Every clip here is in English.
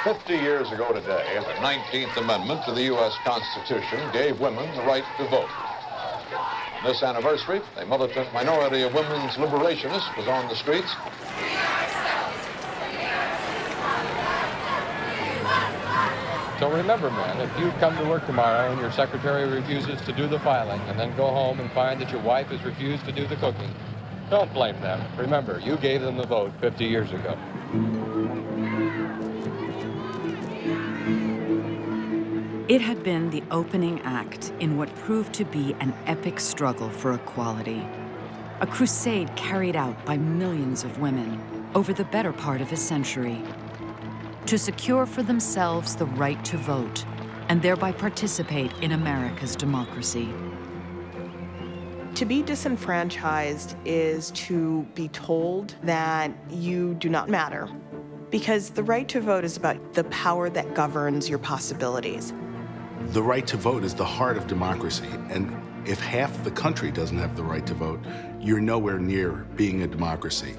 50 years ago today, the 19th Amendment to the U.S. Constitution gave women the right to vote. On this anniversary, a militant minority of women's liberationists was on the streets. So remember, men, if you come to work tomorrow and your secretary refuses to do the filing and then go home and find that your wife has refused to do the cooking, don't blame them. Remember, you gave them the vote 50 years ago. It had been the opening act in what proved to be an epic struggle for equality. A crusade carried out by millions of women over the better part of a century to secure for themselves the right to vote and thereby participate in America's democracy. To be disenfranchised is to be told that you do not matter, because the right to vote is about the power that governs your possibilities. The right to vote is the heart of democracy, and if half the country doesn't have the right to vote, you're nowhere near being a democracy.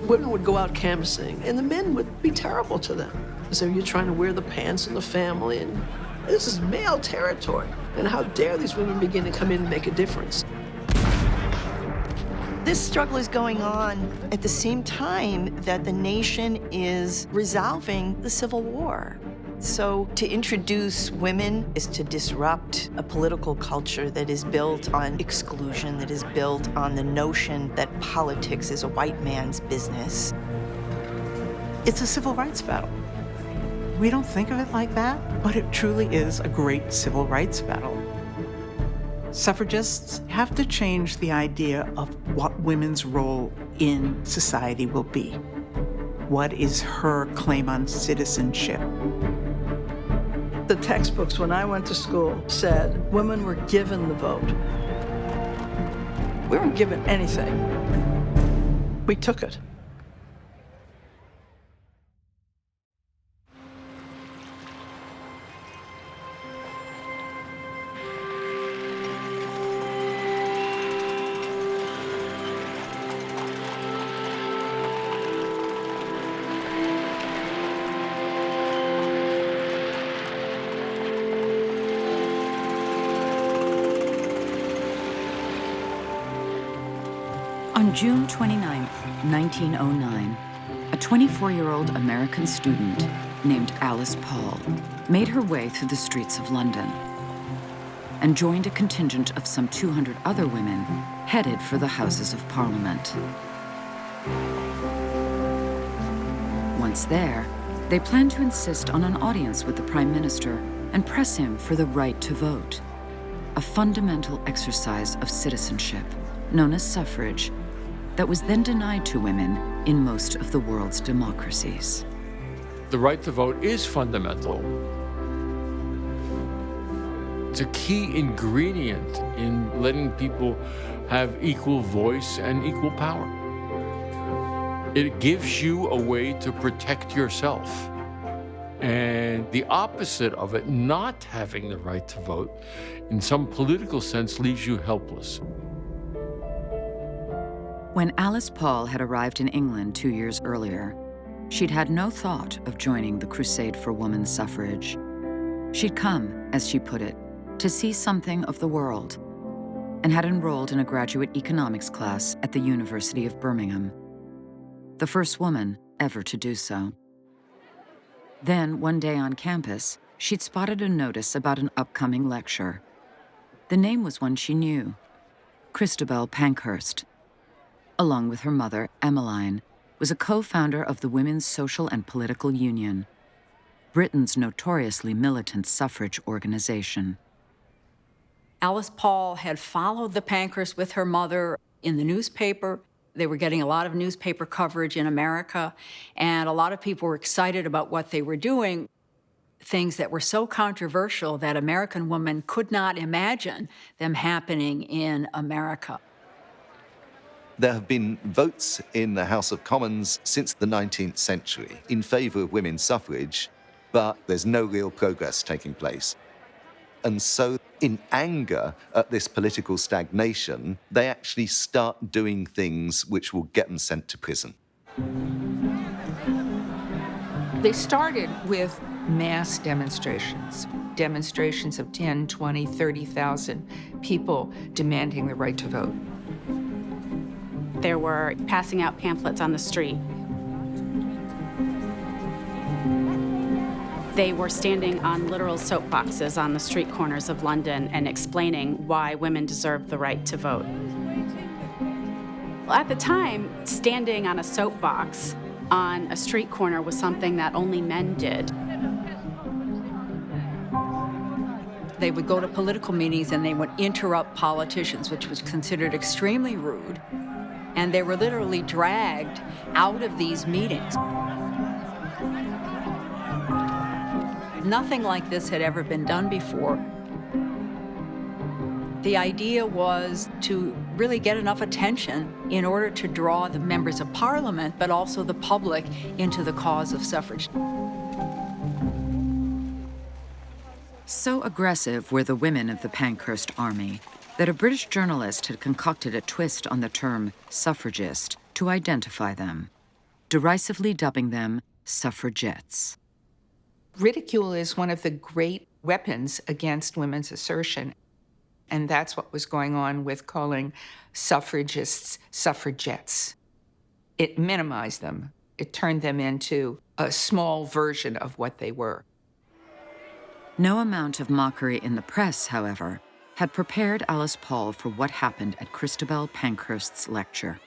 Women would go out canvassing, and the men would be terrible to them. So you're trying to wear the pants in the family, and this is male territory. And how dare these women begin to come in and make a difference? This struggle is going on at the same time that the nation is resolving the Civil War. So to introduce women is to disrupt a political culture that is built on exclusion, that is built on the notion that politics is a white man's business. It's a civil rights battle. We don't think of it like that, but it truly is a great civil rights battle. Suffragists have to change the idea of what women's role in society will be. What is her claim on citizenship? The textbooks when I went to school said women were given the vote. We weren't given anything. We took it. On June 29, 1909, a 24-year-old American student named Alice Paul made her way through the streets of London and joined a contingent of some 200 other women headed for the Houses of Parliament. Once there, they planned to insist on an audience with the Prime Minister and press him for the right to vote, a fundamental exercise of citizenship known as suffrage, that was then denied to women in most of the world's democracies. The right to vote is fundamental. It's a key ingredient in letting people have equal voice and equal power. It gives you a way to protect yourself. And the opposite of it, not having the right to vote, in some political sense, leaves you helpless. When Alice Paul had arrived in England 2 years earlier, she'd had no thought of joining the crusade for women's suffrage. She'd come, as she put it, to see something of the world, and had enrolled in a graduate economics class at the University of Birmingham, the first woman ever to do so. Then, one day on campus, she'd spotted a notice about an upcoming lecture. The name was one she knew, Christabel Pankhurst. Along with her mother, Emmeline, was a co-founder of the Women's Social and Political Union, Britain's notoriously militant suffrage organization. Alice Paul had followed the Pankhursts with her mother in the newspaper. They were getting a lot of newspaper coverage in America, and a lot of people were excited about what they were doing, things that were so controversial that American women could not imagine them happening in America. There have been votes in the House of Commons since the 19th century in favor of women's suffrage, but there's no real progress taking place. And so, in anger at this political stagnation, they actually start doing things which will get them sent to prison. They started with mass demonstrations, demonstrations of 10, 20, 30,000 people demanding the right to vote. There were passing out pamphlets on the street. They were standing on literal soapboxes on the street corners of London and explaining why women deserved the right to vote. Well, at the time, standing on a soapbox on a street corner was something that only men did. They would go to political meetings and they would interrupt politicians, which was considered extremely rude. And they were literally dragged out of these meetings. Nothing like this had ever been done before. The idea was to really get enough attention in order to draw the members of parliament, but also the public, into the cause of suffrage. So aggressive were the women of the Pankhurst army that a British journalist had concocted a twist on the term suffragist to identify them, derisively dubbing them suffragettes. Ridicule is one of the great weapons against women's assertion. And that's what was going on with calling suffragists suffragettes. It minimized them. It turned them into a small version of what they were. No amount of mockery in the press, however, had prepared Alice Paul for what happened at Christabel Pankhurst's lecture.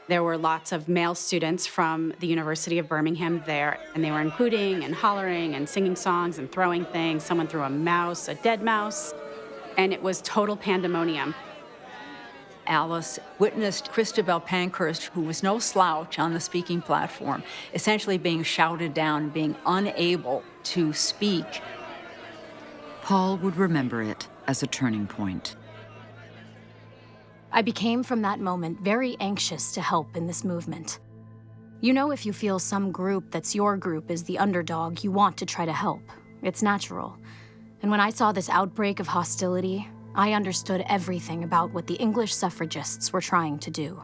There were lots of male students from the University of Birmingham there, and they were hooting and hollering and singing songs and throwing things. Someone threw a mouse, a dead mouse, and it was total pandemonium. Alice witnessed Christabel Pankhurst, who was no slouch on the speaking platform, essentially being shouted down, being unable to speak. Paul would remember it as a turning point. I became, from that moment, very anxious to help in this movement. You know, if you feel some group that's your group is the underdog, you want to try to help. It's natural. And when I saw this outbreak of hostility, I understood everything about what the English suffragists were trying to do.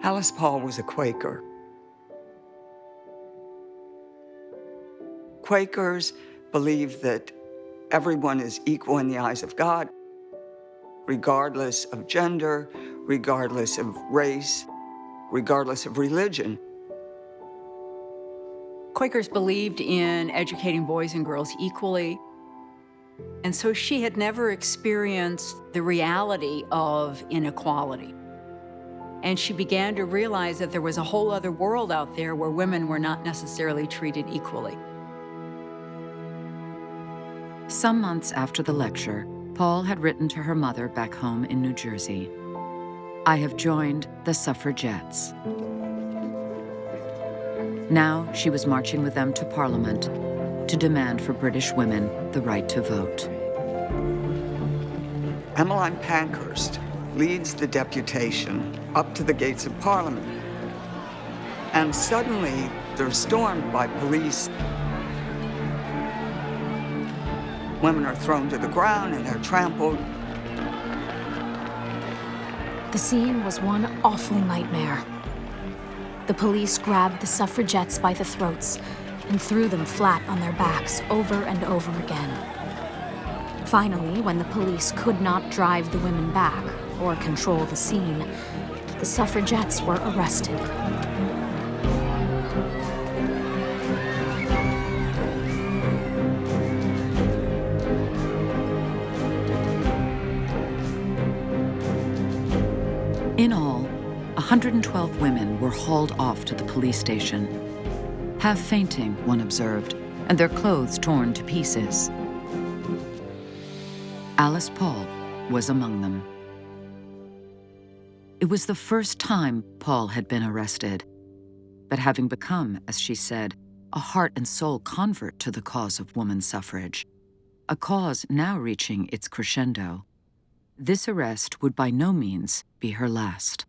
Alice Paul was a Quaker. Quakers believe that everyone is equal in the eyes of God, regardless of gender, regardless of race, regardless of religion. Quakers believed in educating boys and girls equally. And so she had never experienced the reality of inequality. And she began to realize that there was a whole other world out there where women were not necessarily treated equally. Some months after the lecture, Paul had written to her mother back home in New Jersey, "I have joined the suffragettes." Now she was marching with them to Parliament to demand for British women the right to vote. Emmeline Pankhurst leads the deputation up to the gates of Parliament. And suddenly, they're stormed by police. Women are thrown to the ground and they're trampled. The scene was one awful nightmare. The police grabbed the suffragettes by the throats and threw them flat on their backs over and over again. Finally, when the police could not drive the women back or control the scene, the suffragettes were arrested. In all, 112 women were hauled off to the police station, half fainting, one observed, and their clothes torn to pieces. Alice Paul was among them. It was the first time Paul had been arrested, but having become, as she said, a heart and soul convert to the cause of woman suffrage, a cause now reaching its crescendo, this arrest would by no means be her last.